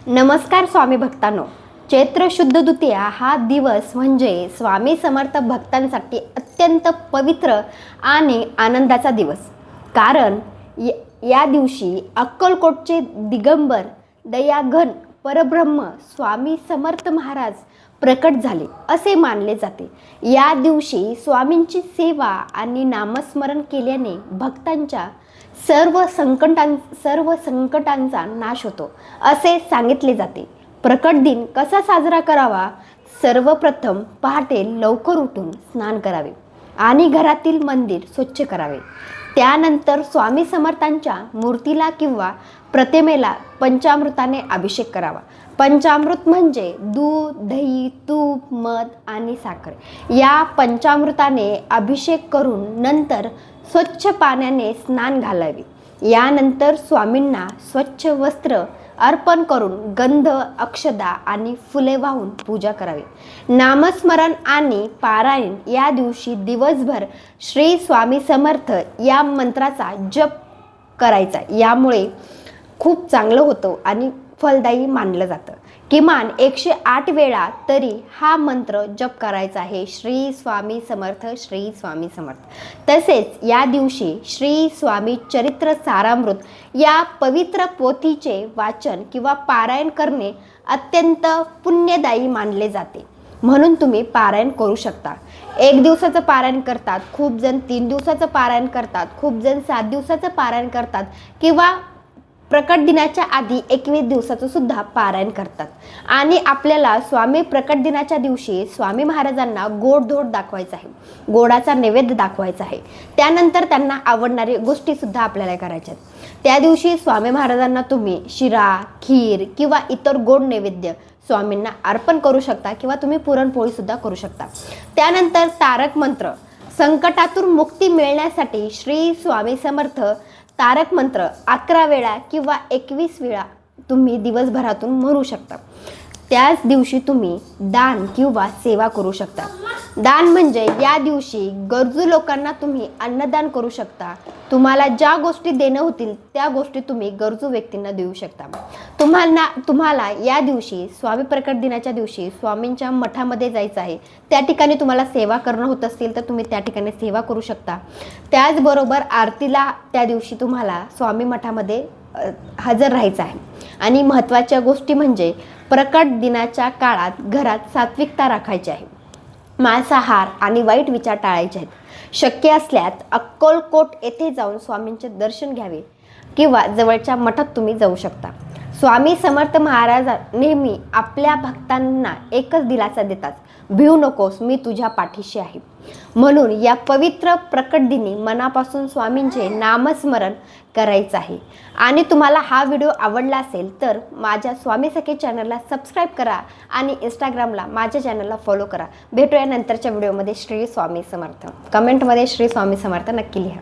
नमस्कार स्वामी भक्तांनो, चैत्र शुद्ध द्वितीया हा दिवस म्हणजे स्वामी समर्थ भक्तांसाठी अत्यंत पवित्र आणि आनंदाचा दिवस. कारण या दिवशी अक्कलकोटचे दिगंबर दयाघन परब्रह्म स्वामी समर्थ महाराज प्रकट झाले असे मानले जाते. या दिवशी स्वामींची सेवा आणि नामस्मरण केल्याने भक्तांच्या सर्व संकटांचा नाश होतो असे सांगितले जाते. प्रकट दिन कसा साजरा करावा? सर्वप्रथम पहाटे लवकर उठून स्नान करावे आणि घरातील मंदिर स्वच्छ करावे. त्यानंतर स्वामी समर्थांच्या मूर्तीला किंवा प्रतिमेला पंचामृताने अभिषेक करावा. पंचामृत म्हणजे दूध, दही, तूप, मध आणि साखर. या पंचामृताने अभिषेक करून नंतर स्वच्छ पाण्याने स्नान घालावे. यानंतर स्वामींना स्वच्छ वस्त्र अर्पण करून गंध, अक्षदा आणि फुले वाहून पूजा करावी. नामस्मरण आणि पारायण या दिवशी दिवसभर श्री स्वामी समर्थ या मंत्राचा जप करायचा. यामुळे खूप चांगलं होतं आणि फलदायी मानलं जातं. किमान 108 वेळा तरी हा मंत्र जप करायचा आहे. श्री स्वामी समर्थ, श्री स्वामी समर्थ. तसेच या दिवशी श्री स्वामी चरित्र सारामृत या पवित्र पोथीचे वाचन किंवा पारायण करणे अत्यंत पुण्यदायी मानले जाते. म्हणून तुम्ही पारायण करू शकता. 1 दिवसाचं पारायण करतात, खूप जण 3 दिवसाचं पारायण करतात, खूप जण 7 दिवसाचं पारायण करतात किंवा प्रकट दिनाच्या आधी 21 दिवसाचं सुद्धा पारायण करतात. आणि आपल्याला स्वामी प्रकट दिनाच्या दिवशी स्वामी महाराजांना गोडधोड दाखवायचं आहे, गोडाचा नैवेद्य दाखवायचा आहे. त्यानंतर त्यांना आवडणारी गोष्टी सुद्धा आपल्याला करायच्या आहेत. त्या दिवशी स्वामी महाराजांना तुम्ही शिरा, खीर किंवा इतर गोड नैवेद्य स्वामींना अर्पण करू शकता किंवा तुम्ही पुरणपोळी सुद्धा करू शकता. त्यानंतर तारक मंत्र, संकटातून मुक्ती मिळण्यासाठी श्री स्वामी समर्थ तारक मंत्र 11 वेळा किंवा 21 वेळा तुम्ही दिवसभरातून म्हणू शकता. त्याच दिवशी तुम्ही दान किंवा सेवा करू शकता. दान म्हणजे या दिवशी गरजू लोकांना तुम्ही अन्नदान करू शकता. तुम्हाला ज्या गोष्टी देणं होतील त्या गोष्टी तुम्ही गरजू व्यक्तींना देऊ शकता. तुम्हाला या दिवशी स्वामी प्रकट दिनाच्या दिवशी स्वामींच्या मठामध्ये जायचं आहे. त्या ठिकाणी तुम्हाला सेवा करणं होत असतील तर तुम्ही त्या ठिकाणी सेवा करू शकता. त्याचबरोबर आरतीला त्या दिवशी तुम्हाला स्वामी मठामध्ये हजर राहायचं आहे. आणि महत्त्वाच्या गोष्टी म्हणजे प्रकट दिनाच्या काळात घरात सात्विकता राखायची आहे. मांसाहार आणि वाईट विचार टाळायचे आहेत. शक्य असल्यास अक्कलकोट येथे जाऊन स्वामींचे दर्शन घ्यावे किंवा जवळच्या मठात तुम्ही जाऊ शकता. स्वामी समर्थ महाराज नेहमी आपल्या भक्तांना एकच दिलासा देतात, भिऊ नकोस, मी तुझ्या पाठीशी आहे. म्हणून या पवित्र प्रकट दिनी मनापासून स्वामींचे नामस्मरण करायचं आहे. आणि तुम्हाला हा व्हिडिओ आवडला असेल तर माझ्या स्वामी सखे चॅनलला सबस्क्राईब करा आणि इंस्टाग्रामला माझ्या चॅनलला फॉलो करा. भेटूया नंतरच्या व्हिडिओमध्ये. श्री स्वामी समर्थ. कमेंटमध्ये श्री स्वामी समर्थ नक्की लिहा.